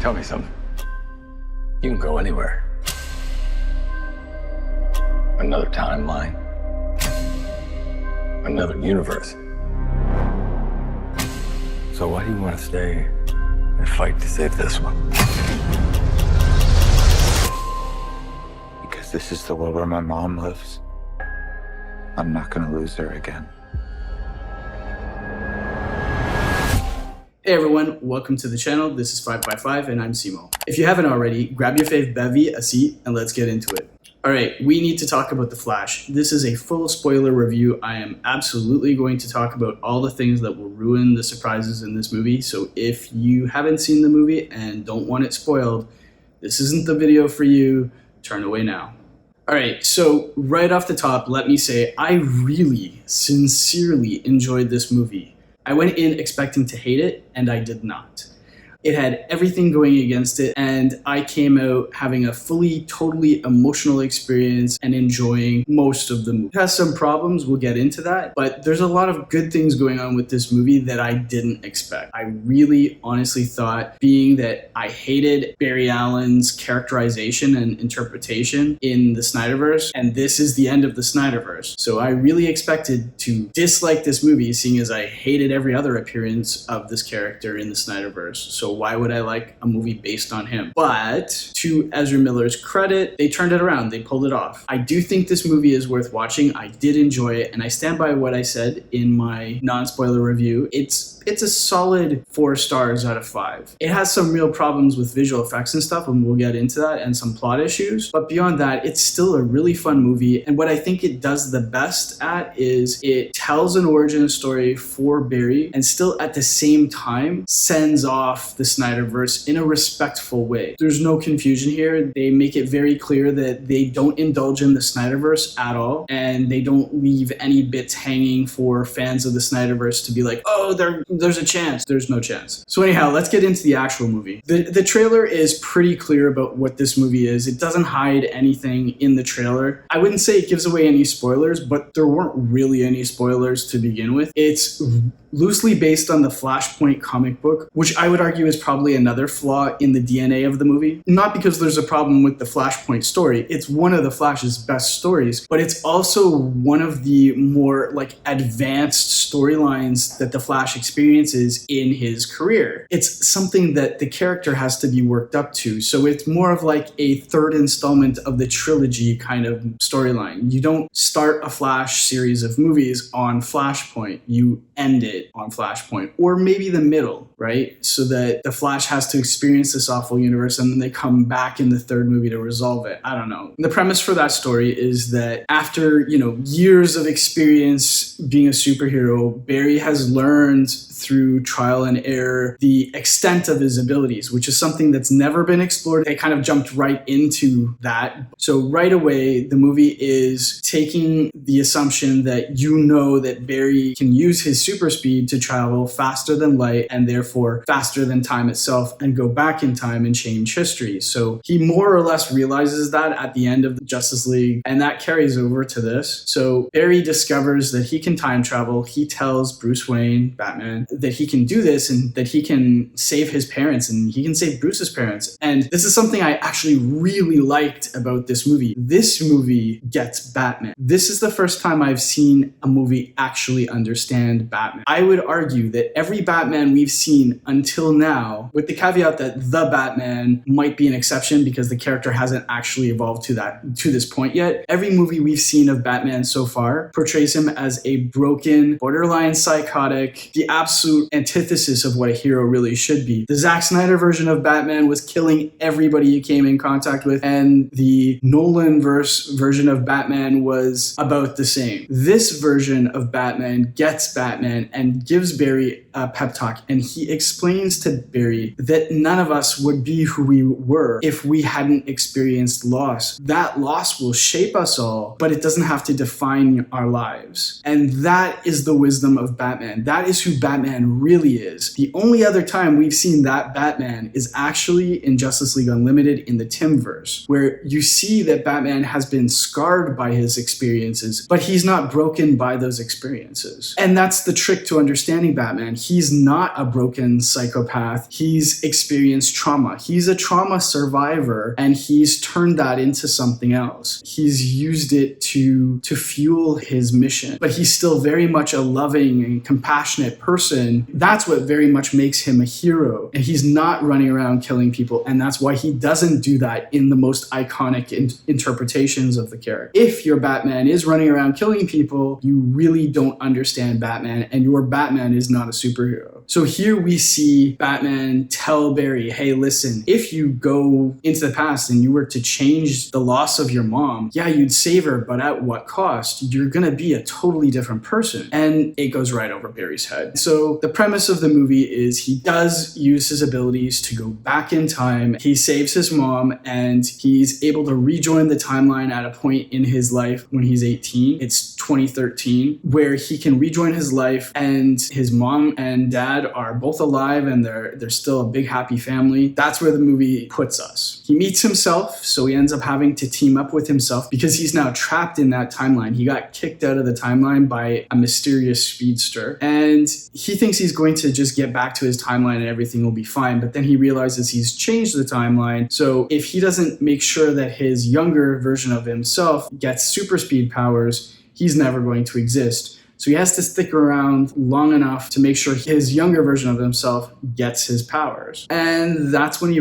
Tell me something. You can go anywhere. Another timeline. Another universe. So why do you want to stay and fight to save this one? Because this is the world where my mom lives. I'm not gonna lose her again. Hey everyone, welcome to the channel. This is 5x5 and I'm Simo. If you haven't already, grab your fave bevy, a seat, and let's get into it. Alright, we need to talk about The Flash. This is a full spoiler review. I am absolutely going to talk about all the things that will ruin the surprises in this movie. So if you haven't seen the movie and don't want it spoiled, this isn't the video for you. Turn away now. Alright, so right off the top, let me say I really, sincerely enjoyed this movie. I went in expecting to hate it, and I did not. It had everything going against it, and I came out having a fully, totally emotional experience and enjoying most of the movie. It has some problems, we'll get into that, but there's a lot of good things going on with this movie that I didn't expect. I really honestly thought, being that I hated Barry Allen's characterization and interpretation in the Snyderverse, and this is the end of the Snyderverse. So I really expected to dislike this movie, seeing as I hated every other appearance of this character in the Snyderverse. So why would I like a movie based on him? But to Ezra Miller's credit, they turned it around. They pulled it off. I do think this movie is worth watching. I did enjoy it, and I stand by what I said in my non-spoiler review. It's a solid 4 stars out of 5. It has some real problems with visual effects and stuff, and we'll get into that, and some plot issues. But beyond that, it's still a really fun movie. And what I think it does the best at is it tells an origin story for Barry, and still at the same time sends off the Snyderverse in a respectful way. There's no confusion here. They make it very clear that they don't indulge in the Snyderverse at all, and they don't leave any bits hanging for fans of the Snyderverse to be like, oh, there's a chance. There's no chance. So anyhow, let's get into the actual movie. The trailer is pretty clear about what this movie is. It doesn't hide anything in the trailer. I wouldn't say it gives away any spoilers, but there weren't really any spoilers to begin with. It's loosely based on the Flashpoint comic book, which I would argue is probably another flaw in the DNA of the movie. Not because there's a problem with the Flashpoint story. It's one of the Flash's best stories, but it's also one of the more advanced storylines that the Flash experiences in his career. It's something that the character has to be worked up to. So it's more of like a third installment of the trilogy kind of storyline. You don't start a Flash series of movies on Flashpoint. You end it on Flashpoint, or maybe the middle, right? So that the Flash has to experience this awful universe and then they come back in the third movie to resolve it. I don't know. The premise for that story is that after, years of experience being a superhero, Barry has learned through trial and error the extent of his abilities, which is something that's never been explored. They kind of jumped right into that. So right away, the movie is taking the assumption that that Barry can use his super speed to travel faster than light and therefore faster than time itself and go back in time and change history. So he more or less realizes that at the end of the Justice League, and that carries over to this. So Barry discovers that he can time travel. He tells Bruce Wayne, Batman, that he can do this and that he can save his parents and he can save Bruce's parents. And this is something I actually really liked about this movie. This movie gets Batman. This is the first time I've seen a movie actually understand Batman. I would argue that every Batman we've seen until now, with the caveat that the Batman might be an exception because the character hasn't actually evolved to this point yet, every movie we've seen of Batman so far portrays him as a broken, borderline psychotic, the absolute antithesis of what a hero really should be. The Zack Snyder version of Batman was killing everybody he came in contact with, and the Nolan-verse version of Batman was about the same. This version of Batman gets Batman and gives Barry a pep talk, and he explains to Barry that none of us would be who we were if we hadn't experienced loss. That loss will shape us all, but it doesn't have to define our lives. And that is the wisdom of Batman. That is who Batman Batman really is. The only other time we've seen that Batman is actually in Justice League Unlimited in the Timverse, where you see that Batman has been scarred by his experiences, but he's not broken by those experiences. And that's the trick to understanding Batman. He's not a broken psychopath. He's experienced trauma. He's a trauma survivor, and he's turned that into something else. He's used it to fuel his mission, but he's still very much a loving and compassionate person. That's what very much makes him a hero. And he's not running around killing people, and that's why he doesn't do that in the most iconic interpretations of the character. If your Batman is running around killing people, you really don't understand Batman, and your Batman is not a superhero. So here we see Batman tell Barry, hey, listen, if you go into the past and you were to change the loss of your mom, yeah, you'd save her, but at what cost? You're gonna be a totally different person. And it goes right over Barry's head. So the premise of the movie is he does use his abilities to go back in time. He saves his mom, and he's able to rejoin the timeline at a point in his life when he's 18. It's 2013, where he can rejoin his life, and his mom and dad are both alive, and they're still a big happy family. That's where the movie puts us. He meets himself, so he ends up having to team up with himself because he's now trapped in that timeline. He got kicked out of the timeline by a mysterious speedster, and he thinks he's going to just get back to his timeline and everything will be fine, but then he realizes he's changed the timeline. So if he doesn't make sure that his younger version of himself gets super speed powers, he's never going to exist. So he has to stick around long enough to make sure his younger version of himself gets his powers. And that's when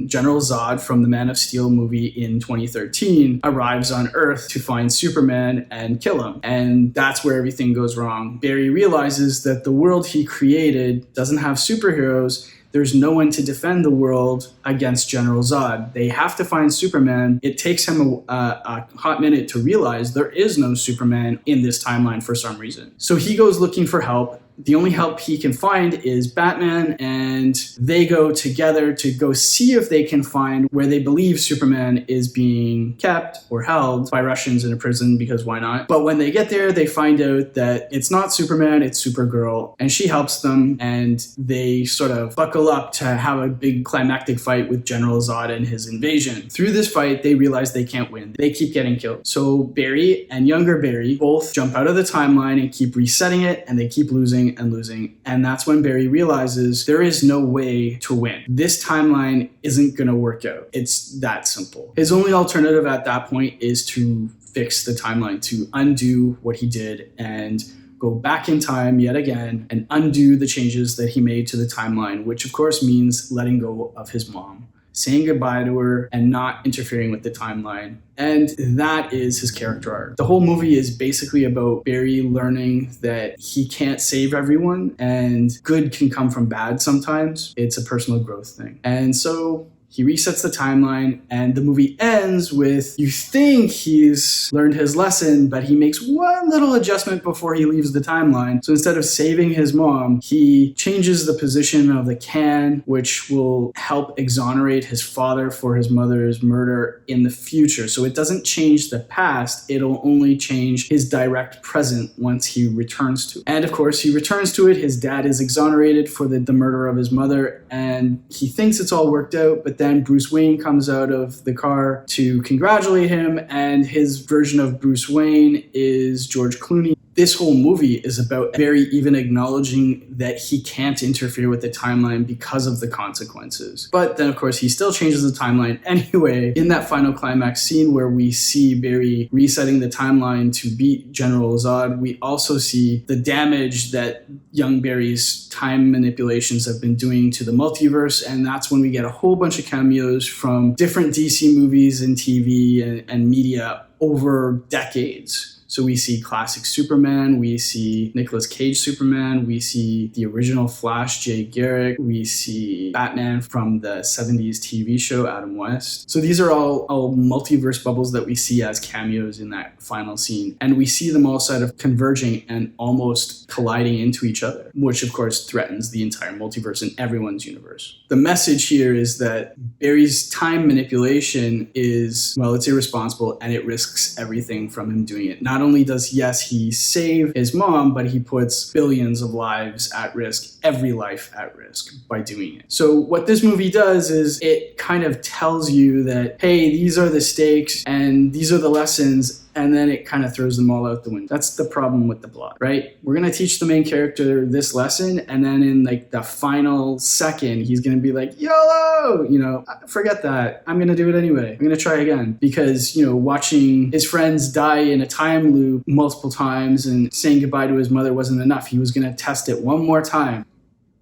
General Zod from the Man of Steel movie in 2013 arrives on Earth to find Superman and kill him. And that's where everything goes wrong. Barry realizes that the world he created doesn't have superheroes. There's no one to defend the world against General Zod. They have to find Superman. It takes him a hot minute to realize there is no Superman in this timeline for some reason. So he goes looking for help. The only help he can find is Batman, and they go together to go see if they can find where they believe Superman is being kept or held by Russians in a prison, because why not? But when they get there, they find out that it's not Superman, it's Supergirl, and she helps them, and they sort of buckle up to have a big climactic fight with General Zod and his invasion. Through this fight, they realize they can't win. They keep getting killed. So Barry and younger Barry both jump out of the timeline and keep resetting it, and they keep losing and losing. And that's when Barry realizes there is no way to win. This timeline isn't going to work out. It's that simple. His only alternative at that point is to fix the timeline, to undo what he did and go back in time yet again and undo the changes that he made to the timeline, which of course means letting go of his mom, saying goodbye to her, and not interfering with the timeline. And that is his character arc. The whole movie is basically about Barry learning that he can't save everyone, and good can come from bad sometimes. It's a personal growth thing. And so he resets the timeline, and the movie ends with, you think he's learned his lesson, but he makes one little adjustment before he leaves the timeline. So instead of saving his mom, he changes the position of the can, which will help exonerate his father for his mother's murder in the future. So it doesn't change the past, it'll only change his direct present once he returns to it. And of course, he returns to it, his dad is exonerated for the murder of his mother, and he thinks it's all worked out, but then Bruce Wayne comes out of the car to congratulate him, and his version of Bruce Wayne is George Clooney. This whole movie is about Barry even acknowledging that he can't interfere with the timeline because of the consequences. But then, of course, he still changes the timeline anyway. In that final climax scene where we see Barry resetting the timeline to beat General Zod, we also see the damage that young Barry's time manipulations have been doing to the multiverse, and that's when we get a whole bunch of cameos from different DC movies and TV and media over decades. So we see classic Superman, we see Nicolas Cage Superman, we see the original Flash, Jay Garrick, we see Batman from the 70s TV show, Adam West. So these are all multiverse bubbles that we see as cameos in that final scene. And we see them all sort of converging and almost colliding into each other, which of course threatens the entire multiverse and everyone's universe. The message here is that Barry's time manipulation is, well, it's irresponsible and it risks everything from him doing it. Not not only does, yes, he save his mom, but he puts billions of lives at risk, every life at risk by doing it. So what this movie does is it kind of tells you that, hey, these are the stakes and these are the lessons, and then it kind of throws them all out the window. That's the problem with the plot, right? We're going to teach the main character this lesson, and then in like the final second, he's going to be like, YOLO! You know, forget that. I'm going to do it anyway. I'm going to try again. Because, you know, watching his friends die in a time loop multiple times and saying goodbye to his mother wasn't enough. He was going to test it one more time.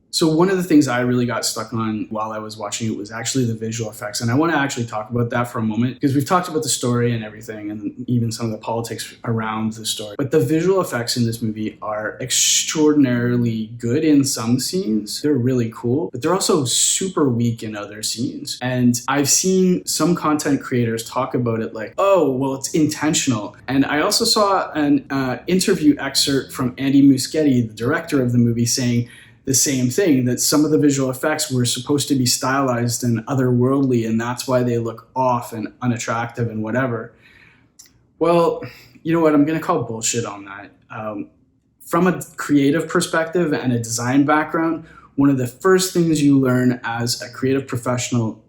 So one of the things I really got stuck on while I was watching it was actually the visual effects. And I want to actually talk about that for a moment, because we've talked about the story and everything, and even some of the politics around the story. But the visual effects in this movie are extraordinarily good in some scenes. They're really cool, but they're also super weak in other scenes. And I've seen some content creators talk about it like, oh, well, it's intentional. And I also saw an interview excerpt from Andy Muschietti, the director of the movie, saying the same thing, that some of the visual effects were supposed to be stylized and otherworldly, and that's why they look off and unattractive and whatever. Well, you know what? I'm going to call bullshit on that. From a creative perspective and a design background, one of the first things you learn as a creative professional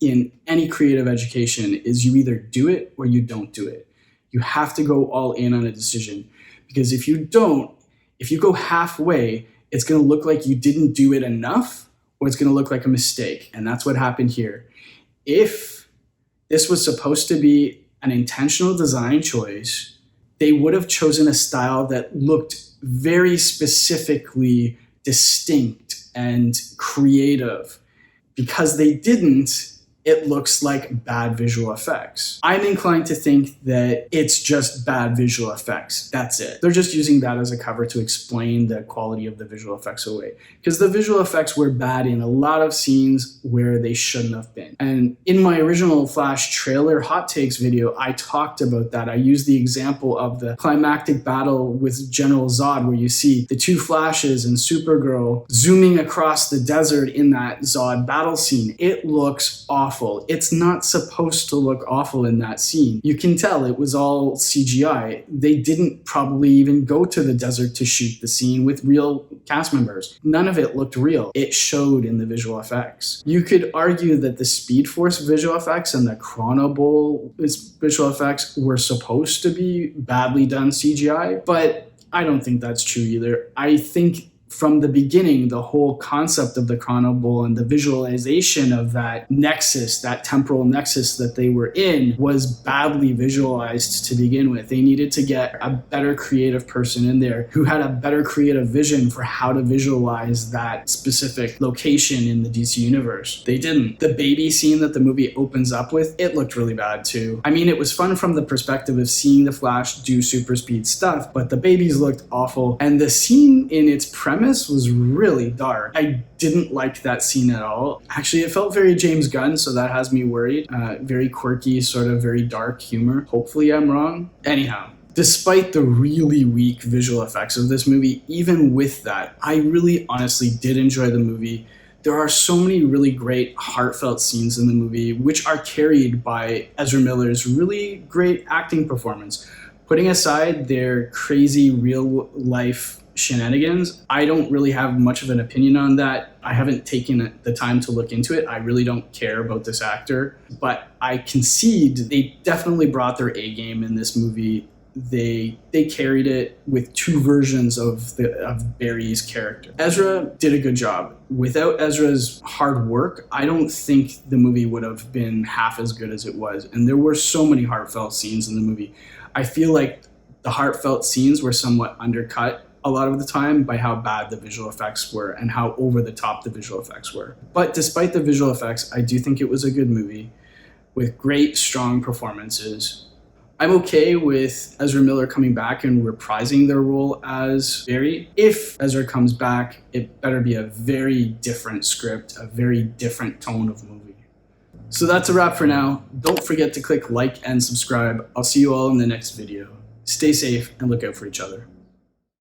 in any creative education is you either do it or you don't do it. You have to go all in on a decision, because if you don't, if you go halfway, it's going to look like you didn't do it enough, or it's going to look like a mistake. And that's what happened here. If this was supposed to be an intentional design choice, they would have chosen a style that looked very specifically distinct and creative. Because they didn't, it looks like bad visual effects. I'm inclined to think that it's just bad visual effects. That's it. They're just using that as a cover to explain the quality of the visual effects away. Because the visual effects were bad in a lot of scenes where they shouldn't have been. And in my original Flash trailer hot takes video, I talked about that. I used the example of the climactic battle with General Zod, where you see the two Flashes and Supergirl zooming across the desert in that Zod battle scene. It looks awful. It's not supposed to look awful in that scene. You can tell it was all CGI. They didn't probably even go to the desert to shoot the scene with real cast members. None of it looked real. It showed in the visual effects. You could argue that the Speed Force visual effects and the Chrono Bowl visual effects were supposed to be badly done CGI, but I don't think that's true either. I think from the beginning, the whole concept of the Chrono Bowl and the visualization of that nexus, that temporal nexus that they were in, was badly visualized to begin with. They needed to get a better creative person in there who had a better creative vision for how to visualize that specific location in the DC universe. They didn't. The baby scene that the movie opens up with, it looked really bad too. I mean, it was fun from the perspective of seeing the Flash do super speed stuff, but the babies looked awful. And the scene in its premise was really dark. I didn't like that scene at all. Actually, it felt very James Gunn, so that has me worried. Very quirky, sort of very dark humor. Hopefully I'm wrong. Anyhow, despite the really weak visual effects of this movie, even with that, I really honestly did enjoy the movie. There are so many really great heartfelt scenes in the movie, which are carried by Ezra Miller's really great acting performance. Putting aside their crazy real life shenanigans, I don't really have much of an opinion on that. I haven't taken the time to look into it. I really don't care about this actor, but I concede they definitely brought their A game in this movie. They carried it with two versions of Barry's character. Ezra did a good job. Without Ezra's hard work, I don't think the movie would have been half as good as it was. And there were so many heartfelt scenes in the movie. I feel like the heartfelt scenes were somewhat undercut a lot of the time by how bad the visual effects were and how over the top the visual effects were. But despite the visual effects, I do think it was a good movie with great, strong performances. I'm okay with Ezra Miller coming back and reprising their role as Barry. If Ezra comes back, it better be a very different script, a very different tone of movie. So that's a wrap for now. Don't forget to click like and subscribe. I'll see you all in the next video. Stay safe and look out for each other.